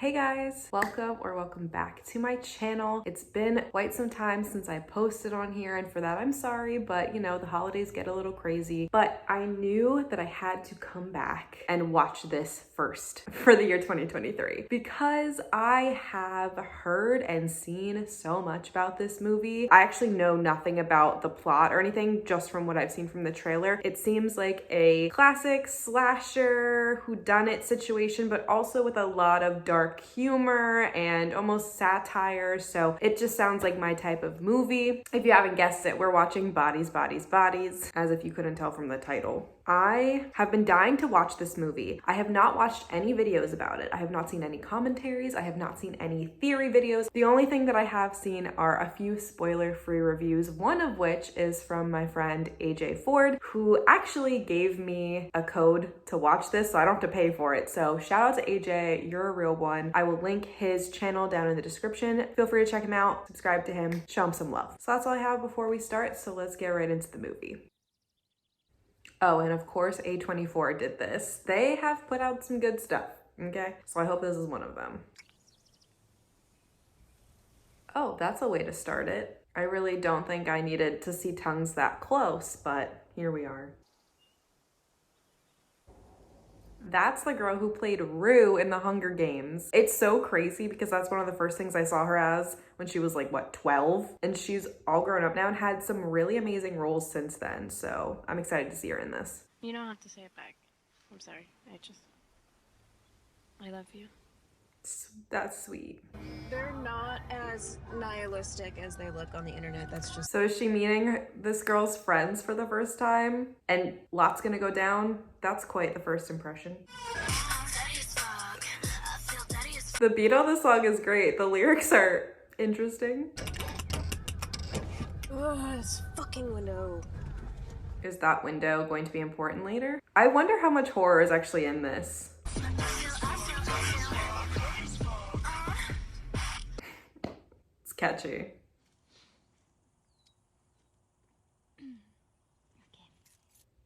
Hey guys, welcome back to my channel. It's been quite some time since I posted on here, and for that I'm sorry, but you know, the holidays get a little crazy. But I knew that I had to come back and watch this first for the year 2023 because I have heard and seen so much about this movie. I actually know nothing about the plot or anything, just from what I've seen from the trailer. It seems like a classic slasher whodunit situation, but also with a lot of dark humor and almost satire. So it just sounds like my type of movie. If you haven't guessed it, we're watching Bodies, Bodies, Bodies, as if you couldn't tell from the title. I have been dying to watch this movie. I have not watched any videos about it. I have not seen any commentaries. I have not seen any theory videos. The only thing that I have seen are a few spoiler-free reviews, one of which is from my friend AJ Ford, who actually gave me a code to watch this, so I don't have to pay for it. So shout out to AJ, you're a real one. I will link his channel down in the description. Feel free to check him out, subscribe to him, show him some love. So that's all I have before we start, so let's get right into the movie. Oh, and of course, A24 did this. They have put out some good stuff, okay? So I hope this is one of them. Oh, that's a way to start it. I really don't think I needed to see tongues that close, but here we are. That's the girl who played Rue in the Hunger Games. It's so crazy because that's one of the first things I saw her as when she was like, what, 12? And she's all grown up now and had some really amazing roles since then. So I'm excited to see her in this. You don't have to say it back. I'm sorry. I love you. That's sweet. They're not as nihilistic as they look on the internet. That's just... So is she meeting this girl's friends for the first time? And lots gonna go down? That's quite the first impression. The beat on the song is great. The lyrics are interesting. Ugh, this fucking window. Is that window going to be important later? I wonder how much horror is actually in this. It's catchy.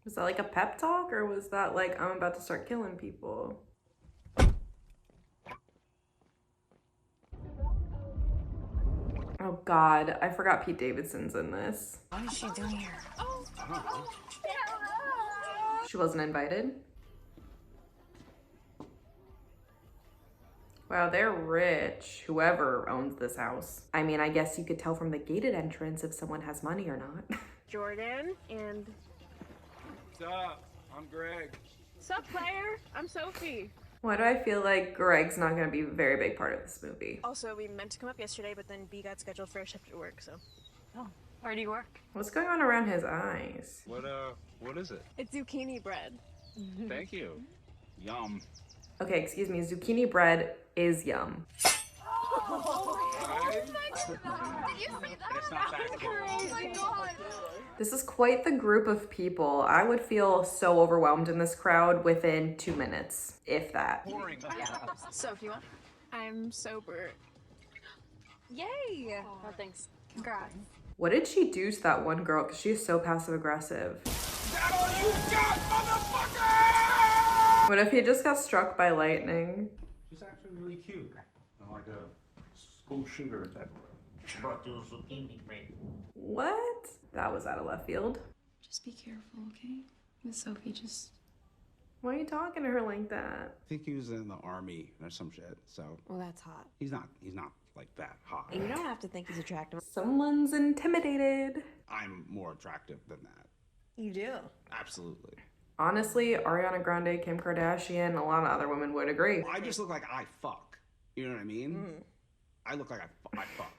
Was that like a pep talk, or was that like, I'm about to start killing people? Oh God, I forgot Pete Davidson's in this. What is she doing here? She wasn't invited. Wow, they're rich, whoever owns this house. I mean, I guess you could tell from the gated entrance if someone has money or not. Jordan and... What's up? I'm Greg. Sup, player? I'm Sophie. Why do I feel like Greg's not gonna be a very big part of this movie? Also, we meant to come up yesterday, but then B got scheduled for a shift at work, so... Oh, where do you work? What's going on around his eyes? What is it? It's zucchini bread. Thank you. Yum. Okay, excuse me, zucchini bread is yum. This is quite the group of people. I would feel so overwhelmed in this crowd within 2 minutes, if that. So, if you want... I'm sober. Yay! Oh, thanks. Congrats. What did she do to that one girl? Because she's so passive aggressive. That all you got, motherfucker! What if he just got struck by lightning? She's actually really cute. I'm like a school shooter at that point. Brought you zucchini bread. What? That was out of left field. Just be careful, okay? Miss Sophie, just... Why are you talking to her like that? I think he was in the army or some shit, so Well, that's hot. he's not like that hot. And you don't have to think he's attractive. Someone's intimidated. I'm more attractive than that. You do. Absolutely. Honestly, Ariana Grande, Kim Kardashian, a lot of other women would agree. I just look like I fuck. You know what I mean? I look like I fuck.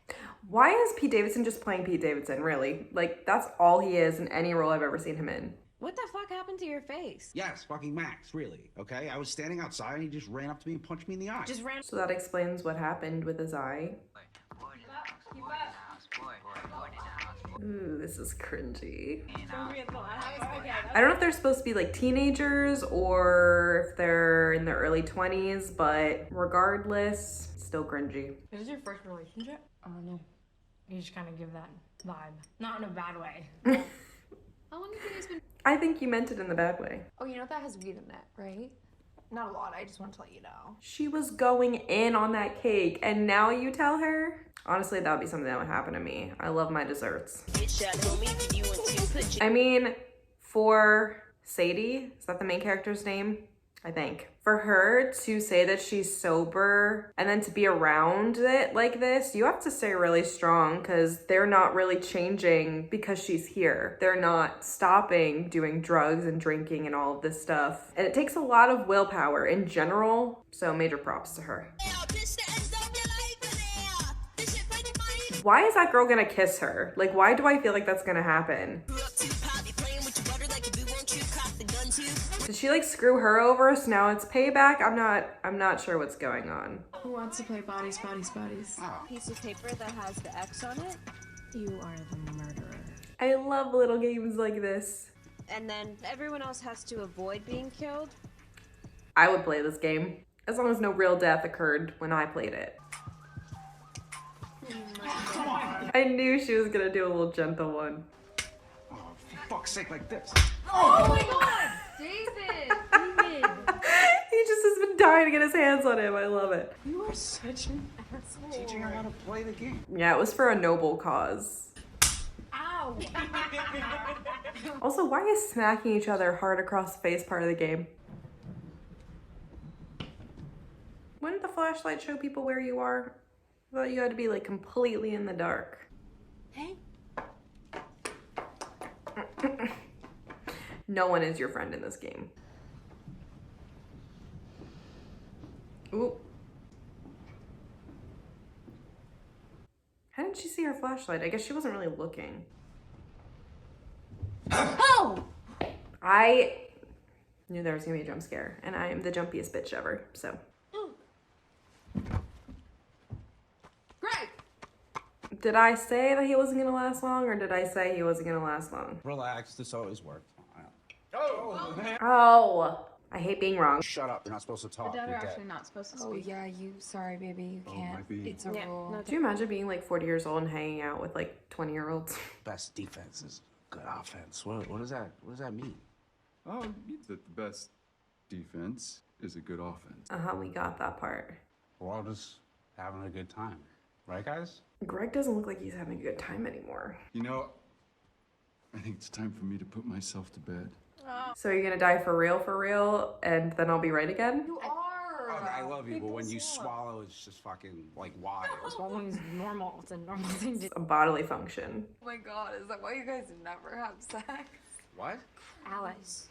Why is Pete Davidson just playing Pete Davidson, really? Like, that's all he is in any role I've ever seen him in. What the fuck happened to your face? Yes, fucking Max, really. Okay? I was standing outside and he just ran up to me and punched me in the eye. Just ran... So that explains what happened with his eye. Ooh, this is cringy. I don't know if they're supposed to be like teenagers or if they're in their early 20s, but regardless, still cringy. Is this your first relationship? Oh, no. You just kind of give that vibe. Not in a bad way. How long have you guys been... I think you meant it in the bad way. Oh, you know that has whodunit, right? Not a lot, I just wanted to let you know. She was going in on that cake and now you tell her? Honestly, that would be something that would happen to me. I love my desserts. I mean, for Sadie, is that the main character's name? I think. For her to say that she's sober and then to be around it like this, you have to stay really strong because they're not really changing because she's here. They're not stopping doing drugs and drinking and all of this stuff. And it takes a lot of willpower in general, so major props to her. Why is that girl gonna kiss her? Like, why do I feel like that's gonna happen? Did she like screw her over so now it's payback? I'm not sure what's going on. Who wants to play bodies? Piece of paper that has the X on it. You are the murderer. I love little games like this. And then everyone else has to avoid being killed. I would play this game as long as no real death occurred when I played it. I knew she was gonna do a little gentle one. Oh, for fuck's sake, like this. Oh my god! David! He just has been dying to get his hands on him. I love it. You are such an asshole. Teaching her how to play the game. Yeah, it was for a noble cause. Ow! Also, why is smacking each other hard across the face part of the game? Wouldn't the flashlight show people where you are? I thought you had to be like completely in the dark. Hey. No one is your friend in this game. Ooh. How did she see her flashlight? I guess she wasn't really looking. Oh! I knew there was gonna be a jump scare, and I am the jumpiest bitch ever, so. Greg! Did I say that he wasn't gonna last long, or did I say he wasn't gonna last long? Relax, this always worked. Oh, I hate being wrong. Shut up, you're not supposed to talk. Dad are You're dead. actually not supposed to Oh speak. yeah, sorry baby, you can't. might be. It's a Yeah, rule. no, Do you imagine being like 40 years old and hanging out with like 20-year-olds? Best defense is good offense. What does that mean? Oh, it means that the best defense is a good offense. We got that part. We're all just having a good time. Right, guys? Greg doesn't look like he's having a good time anymore. You know, I think it's time for me to put myself to bed. So you're gonna die for real, and then I'll be right again? You are! I love you, but when you swallow, it's just fucking like wild. Swallowing's normal. It's a normal thing to A bodily function. Oh my god, is that why you guys never have sex? What? Alice.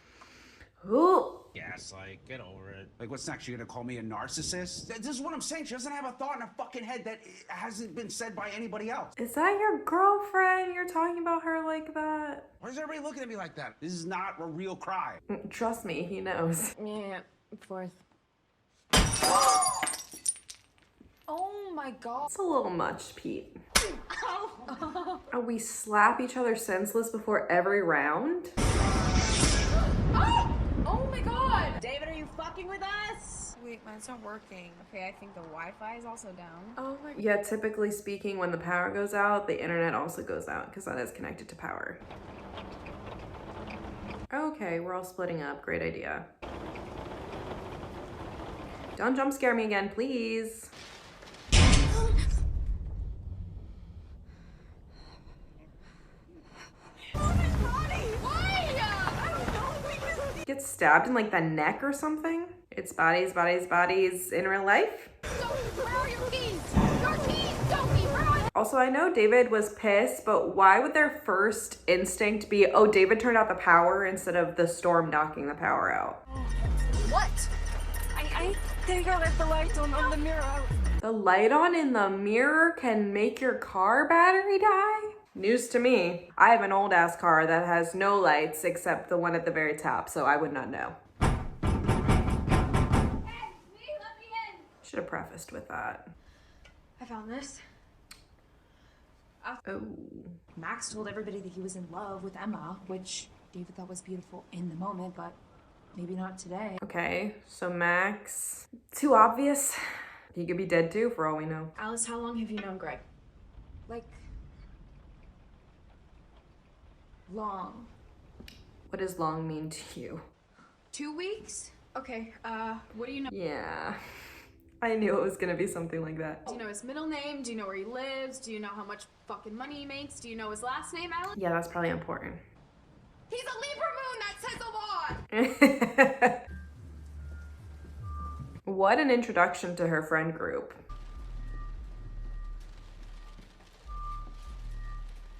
Ooh. Yes, like, get over it. Like, what's next? You're gonna call me a narcissist? This is what I'm saying. She doesn't have a thought in her fucking head that hasn't been said by anybody else. Is that your girlfriend? You're talking about her like that? Why is everybody looking at me like that? This is not a real cry. Trust me, he knows. Yeah, fourth. Oh my god. It's a little much, Pete. Oh, we slap each other senseless before every round? Oh my god! David, are you fucking with us? Wait, mine's not working. Okay, I think the Wi-Fi is also down. Oh my Yeah, typically speaking, when the power goes out, the internet also goes out because that is connected to power. Okay, we're all splitting up. Great idea. Don't jump scare me again, please. Get stabbed in like the neck or something? It's bodies, bodies, bodies in real life? Where are your keys? Your keys! Sophie, where are you? Also, I know David was pissed, but why would their first instinct be, oh, David turned out the power instead of the storm knocking the power out? What? I think I left the light on the mirror out. The light on in the mirror can make your car battery die? News to me. I have an old ass car that has no lights except the one at the very top, so I would not know. Should have prefaced with that. I found this. Oh. Max told everybody that he was in love with Emma, which David thought was beautiful in the moment, but maybe not today. Okay, so Max. Too obvious. He could be dead too, for all we know. Alice, how long have you known Greg? Like, long. What does long mean to you? 2 weeks? Okay, what do you know? Yeah. I knew it was gonna be something like that. Do you know his middle name? Do you know where he lives? Do you know how much fucking money he makes? Do you know his last name, Alex? Yeah, that's probably important. He's a Libra moon! That says a lot! What an introduction to her friend group.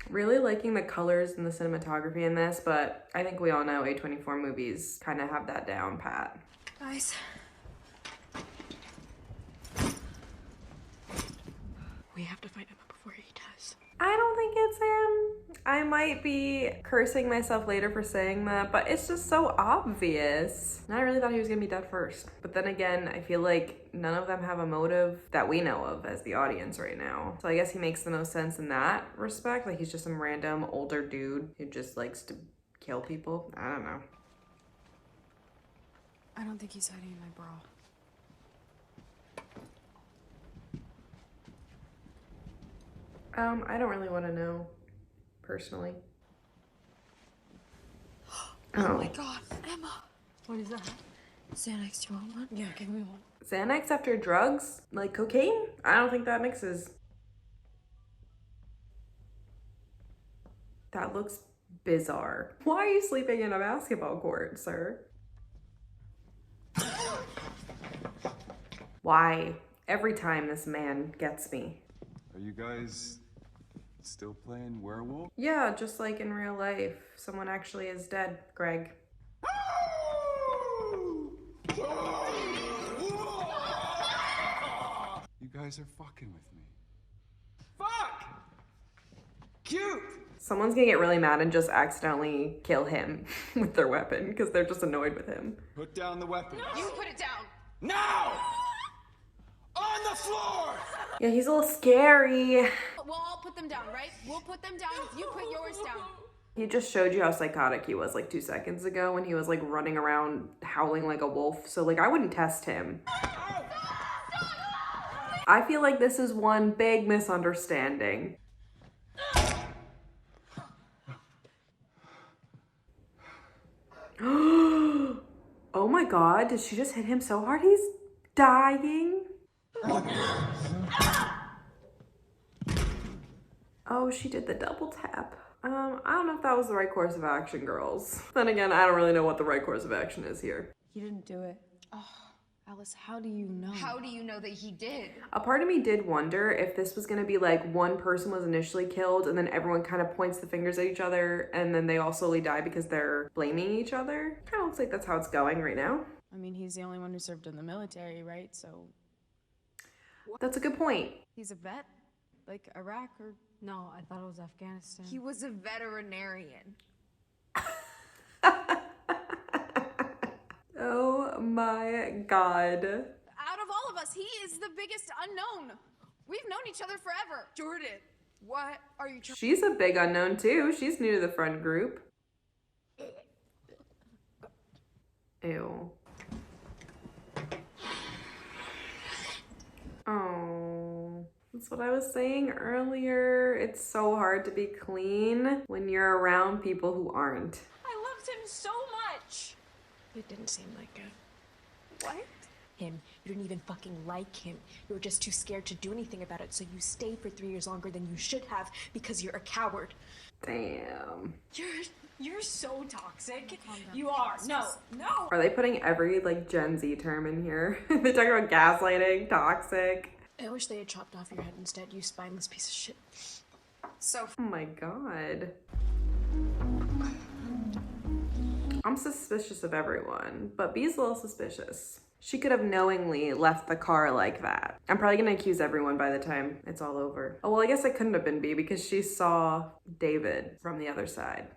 Really liking the colors and the cinematography in this, but I think we all know A24 movies kind of have that down pat. Guys. We have to find Emma before he does. I don't think it's him. I might be cursing myself later for saying that, but it's just so obvious. And I really thought he was gonna be dead first. But then again, I feel like none of them have a motive that we know of as the audience right now. So I guess he makes the most sense in that respect. Like he's just some random older dude who just likes to kill people. I don't know. I don't think he's hiding in my bra. I don't really want to know, personally. Oh my god, Emma! What is that? Xanax, do you want one? Yeah, give me one. Xanax after drugs? Like cocaine? I don't think that mixes. That looks bizarre. Why are you sleeping in a basketball court, sir? Why? Every time this man gets me. Are you guys still playing werewolf? Yeah, just like in real life. Someone actually is dead, Greg. You guys are fucking with me. Fuck! Cute! Someone's gonna get really mad and just accidentally kill him with their weapon because they're just annoyed with him. Put down the weapon. You put it down! No! On the floor! Yeah, he's a little scary. We'll all put them down, right? We'll put them down if you put yours down. He just showed you how psychotic he was like 2 seconds ago when he was like running around howling like a wolf. So like I wouldn't test him. I feel like this is one big misunderstanding. Oh my god, did she just hit him so hard he's dying? Oh, she did the double tap. I don't know if that was the right course of action, girls. Then again, I don't really know what the right course of action is here. He didn't do it. Alice, how do you know? How do you know that he did? A part of me did wonder if this was gonna be like one person was initially killed and then everyone kind of points the fingers at each other and then they all slowly die because they're blaming each other. Kind of looks like that's how it's going right now. I mean, he's the only one who served in the military, right? So That's a good point. he's a vet? Like Iraq or... No, I thought it was Afghanistan. He was a veterinarian. Oh my god. Out of all of us, he is the biggest unknown. We've known each other forever. Jordan, what are you trying? She's a big unknown too. She's new to the friend group. Ew. Oh, that's what I was saying earlier. It's so hard to be clean when you're around people who aren't. I loved him so much. It didn't seem like it. What? Him. You didn't even fucking like him. You were just too scared to do anything about it, so you stayed for 3 years longer than you should have because you're a coward. Damn. You're so toxic. You are. No. Are they putting every like Gen Z term in here? They talk about gaslighting, toxic. I wish they had chopped off your head instead, you spineless piece of shit. So Oh my god. I'm suspicious of everyone, but B's a little suspicious. She could have knowingly left the car like that. I'm probably gonna accuse everyone by the time it's all over. Oh, well, I guess it couldn't have been B because she saw David from the other side.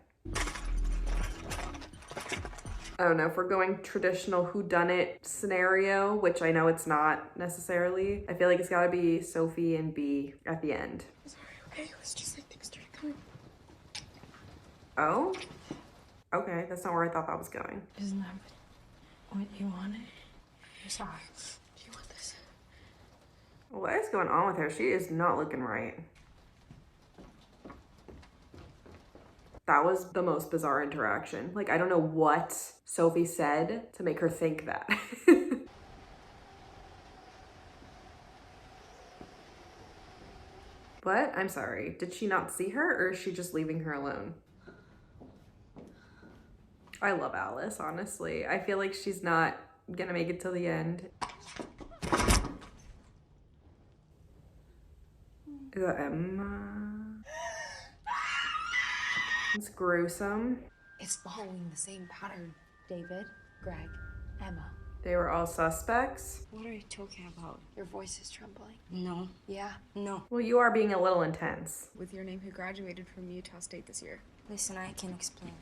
I don't know, if we're going traditional whodunit scenario, which I know it's not necessarily, I feel like it's gotta be Sophie and B at the end. Sorry, okay? It was just like things started coming. Oh? Okay, that's not where I thought that was going. Isn't that what you wanted? I'm sorry. Do you want this? What is going on with her? She is not looking right. That was the most bizarre interaction. Like, I don't know what Sophie said to make her think that. What? I'm sorry. Did she not see her, or is she just leaving her alone? I love Alice, honestly. I feel like she's not gonna make it till the end. Is that Emma? It's gruesome. It's following the same pattern. David, Greg, Emma. They were all suspects. What are you talking about? Your voice is trembling. No. Yeah. No. Well, you are being a little intense. With your name, who graduated from Utah State this year. Listen, I can explain.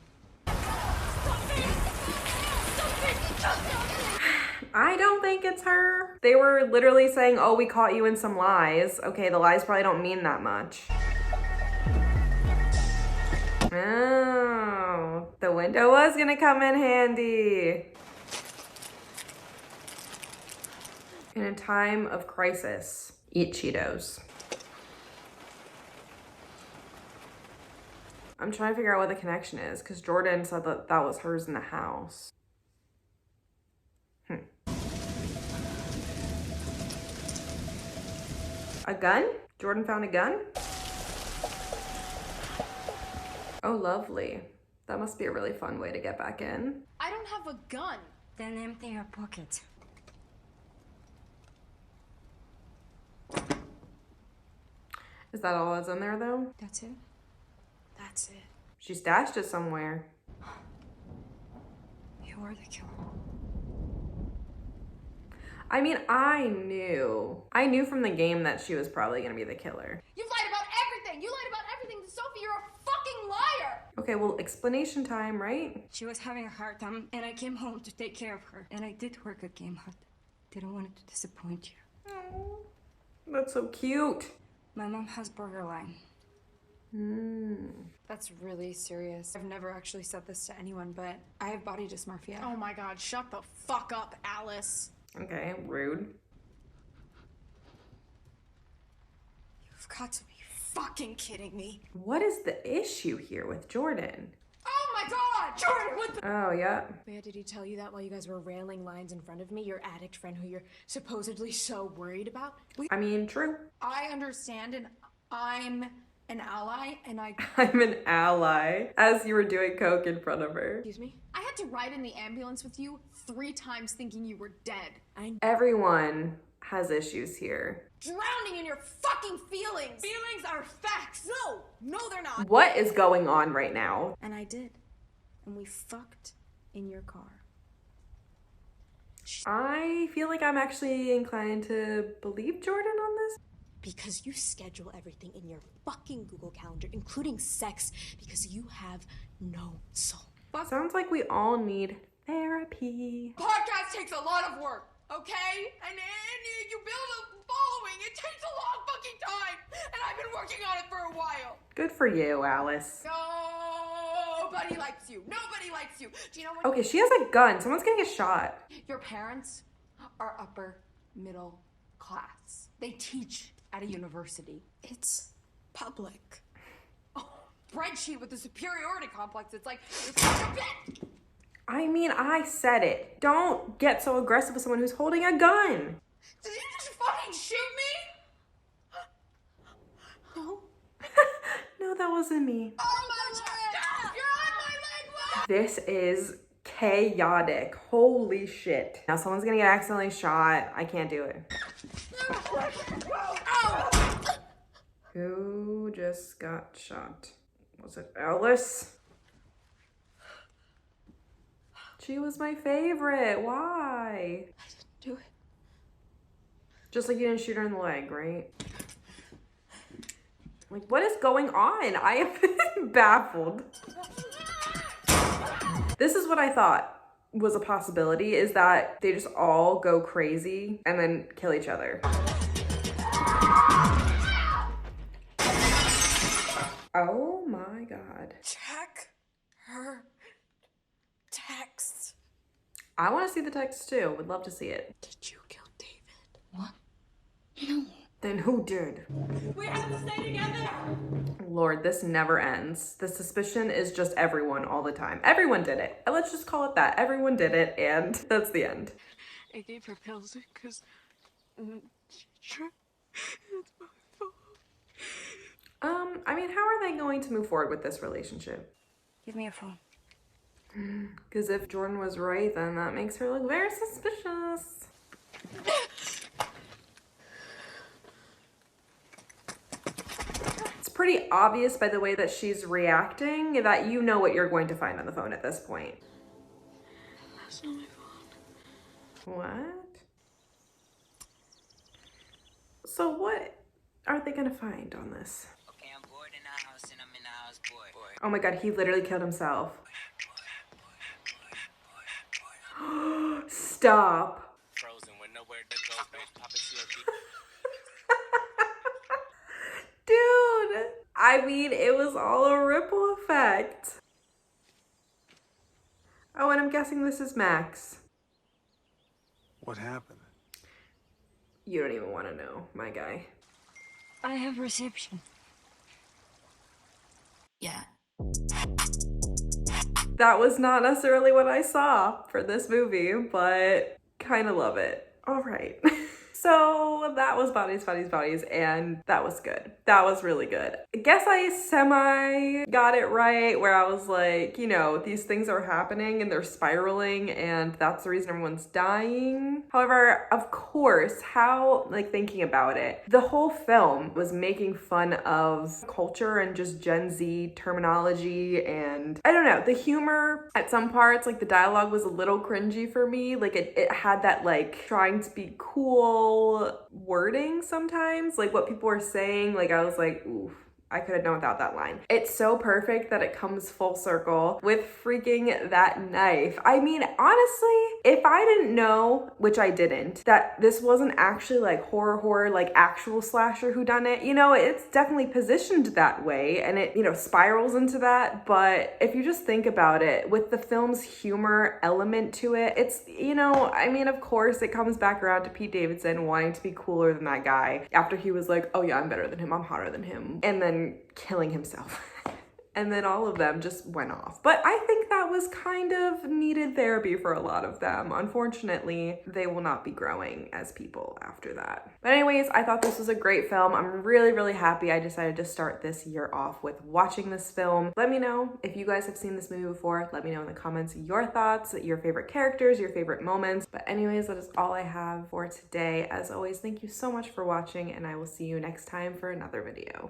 I don't think it's her. They were literally saying, oh, we caught you in some lies. Okay, the lies probably don't mean that much. Oh, the window was gonna come in handy. In a time of crisis, eat Cheetos. I'm trying to figure out what the connection is, because Jordan said that that was hers in the house. A gun? Jordan found a gun? Oh, lovely. That must be a really fun way to get back in. I don't have a gun. Then empty your pocket. Is that all that's in there, though? That's it? That's it. She stashed it somewhere. You are the killer. I mean, I knew from the game that she was probably gonna be the killer. You lied about everything. You lied about everything to Sophie. You're a fucking liar. Okay, well, explanation time, right? She was having a hard time, and I came home to take care of her. And I did work a game hard. Didn't want to disappoint you. Oh, that's so cute. My mom has borderline. That's really serious. I've never actually said this to anyone, but I have body dysmorphia. Oh my god, shut the fuck up, Alice. Okay, rude. You've got to be fucking kidding me. What is the issue here with Jordan? Oh my god! Jordan, what the— Oh, yeah. Yeah, did he tell you that while you guys were railing lines in front of me? Your addict friend who you're supposedly so worried about? I mean, true. I understand, and I'm an ally, and I'm an ally. As you were doing coke in front of her. Excuse me? I had to ride in the ambulance with you 3 times thinking you were dead. Everyone has issues here. Drowning in your fucking feelings. Feelings are facts. No, they're not. What is going on right now? And I did. And we fucked in your car. I feel like I'm actually inclined to believe Jordan on this. Because you schedule everything in your fucking Google Calendar, including sex, because you have no soul. Sounds like we all need therapy. Podcast takes a lot of work, okay? And you build a following. It takes a long fucking time. And I've been working on it for a while. Good for you, Alice. Nobody likes you. Nobody likes you. Do you know what? Okay, she has a gun. Someone's gonna get shot. Your parents are upper middle class. They teach at a university. It's public. Spreadsheet with the superiority complex. It's like, you're such a bitch. I mean, I said it. Don't get so aggressive with someone who's holding a gun. Did you just fucking shoot me? No. No, that wasn't me. Oh my leg! You're on my leg! This is chaotic. Holy shit. Now someone's gonna get accidentally shot. I can't do it. Who just got shot? Was it Alice? She was my favorite. Why? I didn't do it. Just like you didn't shoot her in the leg, right? Like, what is going on? I am baffled. This is what I thought was a possibility, is that they just all go crazy and then kill each other. Oh my god. Check her text. I want to see the text too. Would love to see it. Did you kill David? What? No. Then who did? We have to stay together. Lord, this never ends. The suspicion is just everyone all the time. Everyone did it. Let's just call it that. Everyone did it, and that's the end. I gave her pills because it's my fault. I mean, how are they going to move forward with this relationship? Give me your phone. Because if Jordan was right, then that makes her look very suspicious. It's pretty obvious by the way that she's reacting that you know what you're going to find on the phone at this point. That's not my phone. What? So what are they gonna find on this? Okay, I'm bored in the house and I'm in the house bored. Oh my god, he literally killed himself. Stop. Frozen with nowhere to go, bitch. Papa COD. Dude, I mean, it was all a ripple effect. Oh, and I'm guessing this is Max. What happened? You don't even want to know, my guy. I have reception. Yeah. That was not necessarily what I saw for this movie, but kind of love it. All right. So that was Bodies, Bodies, Bodies, and that was good. That was really good. I guess I semi got it right where I was like, you know, these things are happening and they're spiraling and that's the reason everyone's dying. However, of course, how, like thinking about it, the whole film was making fun of culture and just Gen Z terminology and I don't know, the humor at some parts, like the dialogue was a little cringy for me. Like it had that like trying to be cool wording sometimes, like what people were saying, like I was like, oof, I could have done without that line. It's so perfect that it comes full circle with freaking that knife. I mean, honestly, if I didn't know, which I didn't, that this wasn't actually like horror, like actual slasher whodunit, you know, it's definitely positioned that way and it, you know, spirals into that. But if you just think about it, with the film's humor element to it, it's, you know, I mean, of course, it comes back around to Pete Davidson wanting to be cooler than that guy after he was like, oh yeah, I'm better than him, I'm hotter than him. And then killing himself. And then all of them just went off. But I think that was kind of needed therapy for a lot of them. Unfortunately, they will not be growing as people after that. But anyways, I thought this was a great film. I'm really, really happy I decided to start this year off with watching this film. Let me know if you guys have seen this movie before. Let me know in the comments your thoughts, your favorite characters, your favorite moments. But anyways, that is all I have for today. As always, thank you so much for watching and I will see you next time for another video.